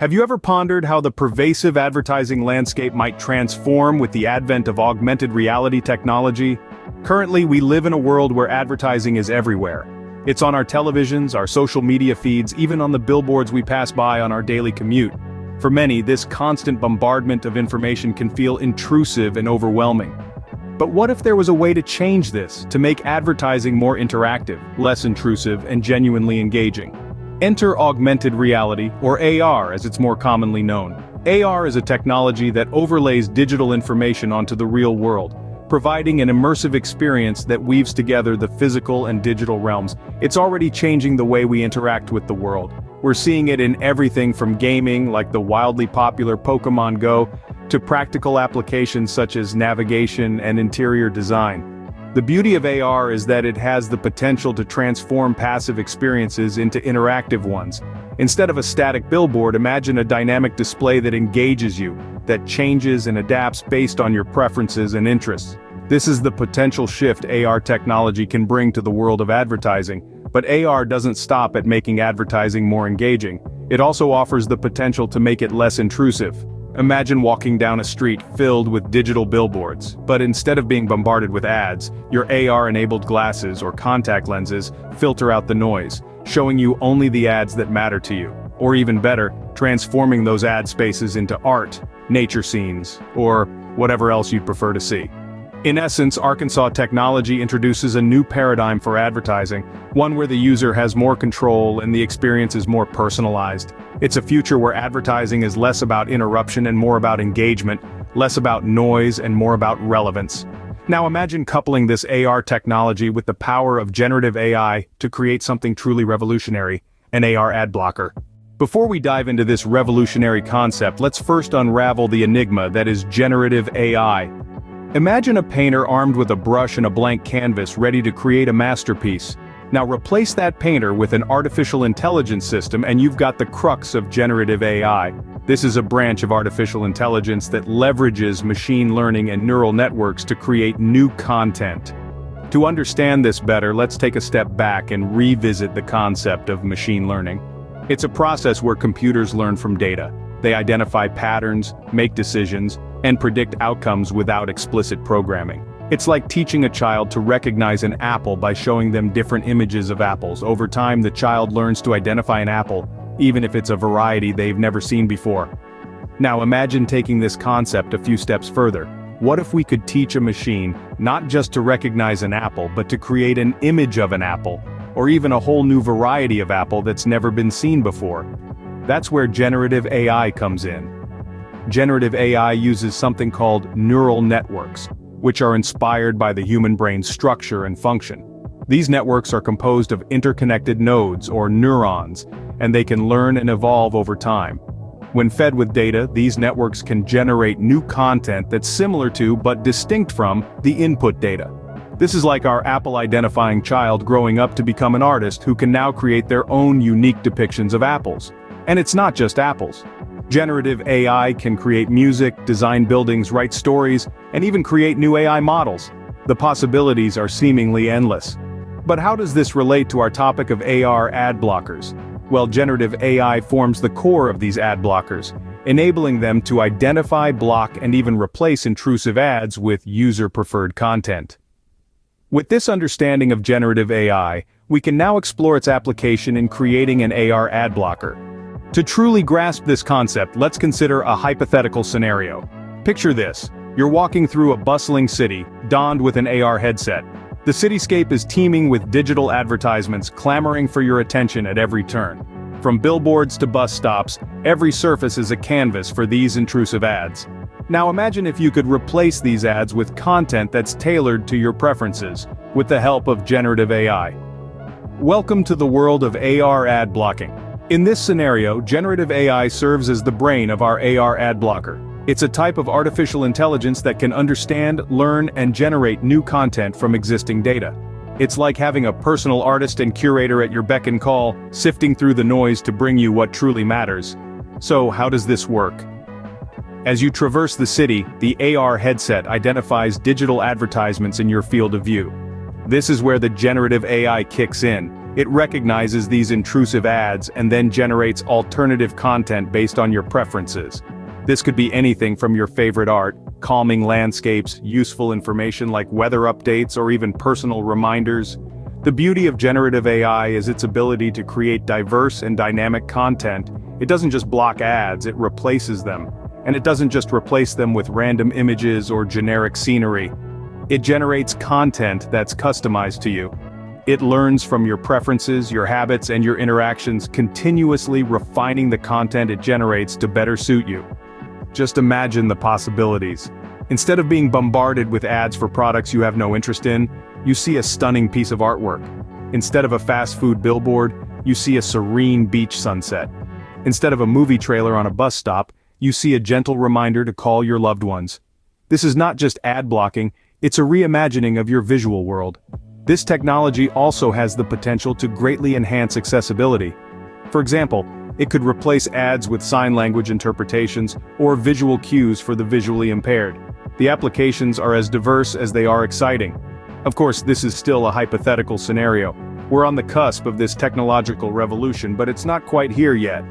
Have you ever pondered how the pervasive advertising landscape might transform with the advent of augmented reality technology? Currently, we live in a world where advertising is everywhere. It's on our televisions, our social media feeds, even on the billboards we pass by on our daily commute. For many, this constant bombardment of information can feel intrusive and overwhelming. But what if there was a way to change this, to make advertising more interactive, less intrusive, and genuinely engaging? Enter augmented reality, or AR as it's more commonly known. AR is a technology that overlays digital information onto the real world, providing an immersive experience that weaves together the physical and digital realms. It's already changing the way we interact with the world. We're seeing it in everything from gaming, like the wildly popular Pokemon Go, to practical applications such as navigation and interior design. The beauty of AR is that it has the potential to transform passive experiences into interactive ones. Instead of a static billboard, imagine a dynamic display that engages you, that changes and adapts based on your preferences and interests. This is the potential shift AR technology can bring to the world of advertising, but AR doesn't stop at making advertising more engaging. It also offers the potential to make it less intrusive. Imagine walking down a street filled with digital billboards, but instead of being bombarded with ads, your AR-enabled glasses or contact lenses filter out the noise, showing you only the ads that matter to you. Or even better, transforming those ad spaces into art, nature scenes, or whatever else you'd prefer to see. In essence, ARtechnology introduces a new paradigm for advertising, one where the user has more control and the experience is more personalized. It's a future where advertising is less about interruption and more about engagement, less about noise and more about relevance. Now imagine coupling this AR technology with the power of generative AI to create something truly revolutionary, an AR Adblocker. Before we dive into this revolutionary concept, let's first unravel the enigma that is generative AI. Imagine a painter armed with a brush and a blank canvas ready to create a masterpiece. Now replace that painter with an artificial intelligence system and you've got the crux of generative AI. This is a branch of artificial intelligence that leverages machine learning and neural networks to create new content. To understand this better, let's take a step back and revisit the concept of machine learning. It's a process where computers learn from data. They identify patterns, make decisions, and predict outcomes without explicit programming. It's like teaching a child to recognize an apple by showing them different images of apples. Over time, the child learns to identify an apple, even if it's a variety they've never seen before. Now imagine taking this concept a few steps further. What if we could teach a machine not just to recognize an apple, but to create an image of an apple, or even a whole new variety of apple that's never been seen before? That's where generative AI comes in. Generative AI uses something called neural networks, which are inspired by the human brain's structure and function. These networks are composed of interconnected nodes, or neurons, and they can learn and evolve over time. When fed with data, these networks can generate new content that's similar to, but distinct from, the input data. This is like our Apple-identifying child growing up to become an artist who can now create their own unique depictions of apples. And it's not just apples. Generative AI can create music, design buildings, write stories, and even create new AI models. The possibilities are seemingly endless. But how does this relate to our topic of AR ad blockers? Well, generative AI forms the core of these ad blockers, enabling them to identify, block, and even replace intrusive ads with user-preferred content. With this understanding of generative AI, we can now explore its application in creating an AR ad blocker. To truly grasp this concept, let's consider a hypothetical scenario. Picture this. You're walking through a bustling city, donned with an AR headset. The cityscape is teeming with digital advertisements clamoring for your attention at every turn. From billboards to bus stops, every surface is a canvas for these intrusive ads. Now imagine if you could replace these ads with content that's tailored to your preferences, with the help of generative AI. Welcome to the world of AR ad blocking. In this scenario, generative AI serves as the brain of our AR Adblocker. It's a type of artificial intelligence that can understand, learn, and generate new content from existing data. It's like having a personal artist and curator at your beck and call, sifting through the noise to bring you what truly matters. So, how does this work? As you traverse the city, the AR headset identifies digital advertisements in your field of view. This is where the generative AI kicks in. It recognizes these intrusive ads and then generates alternative content based on your preferences. This could be anything from your favorite art, calming landscapes, useful information like weather updates, or even personal reminders. The beauty of generative AI is its ability to create diverse and dynamic content. It doesn't just block ads, it replaces them. And it doesn't just replace them with random images or generic scenery. It generates content that's customized to you. It learns from your preferences, your habits, and your interactions, continuously refining the content it generates to better suit you. Just imagine the possibilities. Instead of being bombarded with ads for products you have no interest in, you see a stunning piece of artwork. Instead of a fast food billboard, you see a serene beach sunset. Instead of a movie trailer on a bus stop, you see a gentle reminder to call your loved ones. This is not just ad blocking, it's a reimagining of your visual world. This technology also has the potential to greatly enhance accessibility. For example, it could replace ads with sign language interpretations or visual cues for the visually impaired. The applications are as diverse as they are exciting. Of course, this is still a hypothetical scenario. We're on the cusp of this technological revolution, but it's not quite here yet.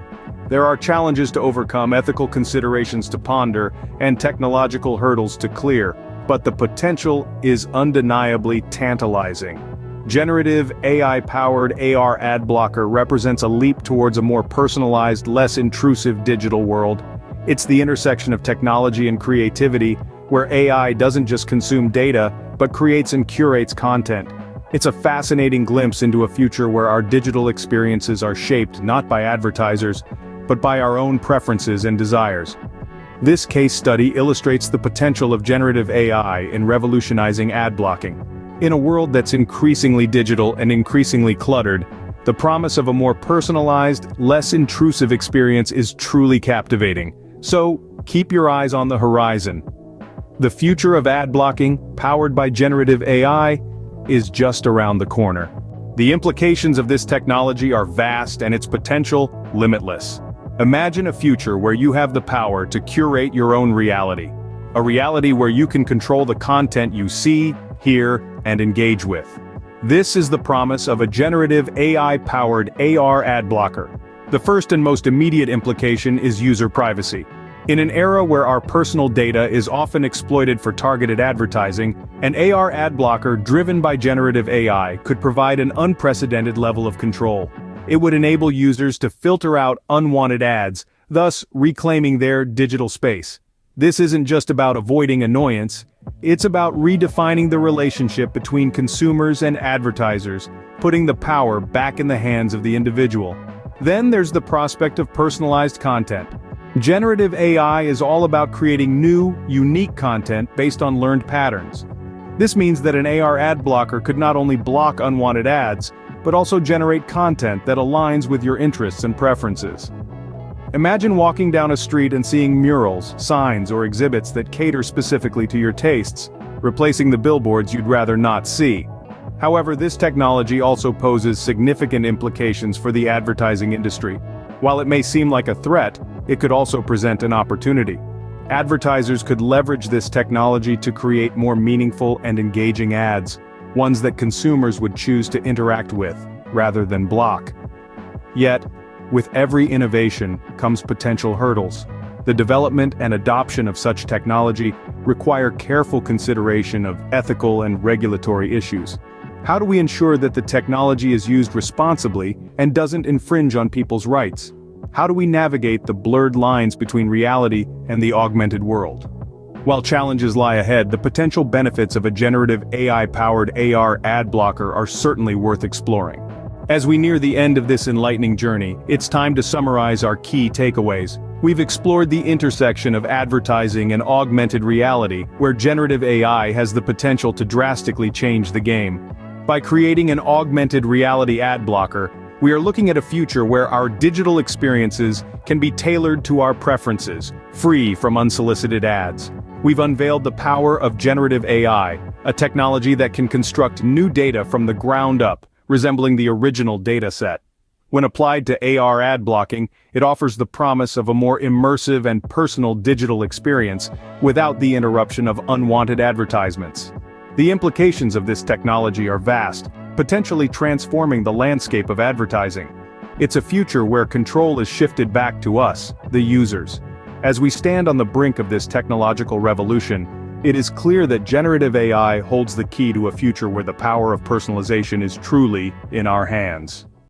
There are challenges to overcome, ethical considerations to ponder, and technological hurdles to clear, but the potential is undeniably tantalizing. Generative AI-powered AR Adblocker represents a leap towards a more personalized, less intrusive digital world. It's the intersection of technology and creativity, where AI doesn't just consume data, but creates and curates content. It's a fascinating glimpse into a future where our digital experiences are shaped not by advertisers, but by our own preferences and desires. This case study illustrates the potential of generative AI in revolutionizing ad blocking. In a world that's increasingly digital and increasingly cluttered, the promise of a more personalized, less intrusive experience is truly captivating. So, keep your eyes on the horizon. The future of ad blocking, powered by generative AI, is just around the corner. The implications of this technology are vast and its potential limitless. Imagine a future where you have the power to curate your own reality. A reality where you can control the content you see, hear, and engage with. This is the promise of a generative AI-powered AR Adblocker. The first and most immediate implication is user privacy. In an era where our personal data is often exploited for targeted advertising, an AR Adblocker driven by generative AI could provide an unprecedented level of control. It would enable users to filter out unwanted ads, thus reclaiming their digital space. This isn't just about avoiding annoyance, it's about redefining the relationship between consumers and advertisers, putting the power back in the hands of the individual. Then there's the prospect of personalized content. Generative AI is all about creating new, unique content based on learned patterns. This means that an AR ad blocker could not only block unwanted ads, but also generate content that aligns with your interests and preferences. Imagine walking down a street and seeing murals, signs, or exhibits that cater specifically to your tastes, replacing the billboards you'd rather not see. However, this technology also poses significant implications for the advertising industry. While it may seem like a threat, it could also present an opportunity. Advertisers could leverage this technology to create more meaningful and engaging ads, ones that consumers would choose to interact with, rather than block. Yet, with every innovation comes potential hurdles. The development and adoption of such technology require careful consideration of ethical and regulatory issues. How do we ensure that the technology is used responsibly and doesn't infringe on people's rights? How do we navigate the blurred lines between reality and the augmented world? While challenges lie ahead, the potential benefits of a generative AI-powered AR ad blocker are certainly worth exploring. As we near the end of this enlightening journey, it's time to summarize our key takeaways. We've explored the intersection of advertising and augmented reality, where generative AI has the potential to drastically change the game. By creating an augmented reality ad blocker, we are looking at a future where our digital experiences can be tailored to our preferences, free from unsolicited ads. We've unveiled the power of generative AI, a technology that can construct new data from the ground up, resembling the original data set. When applied to AR ad blocking, it offers the promise of a more immersive and personal digital experience without the interruption of unwanted advertisements. The implications of this technology are vast, potentially transforming the landscape of advertising. It's a future where control is shifted back to us, the users. As we stand on the brink of this technological revolution, it is clear that generative AI holds the key to a future where the power of personalization is truly in our hands.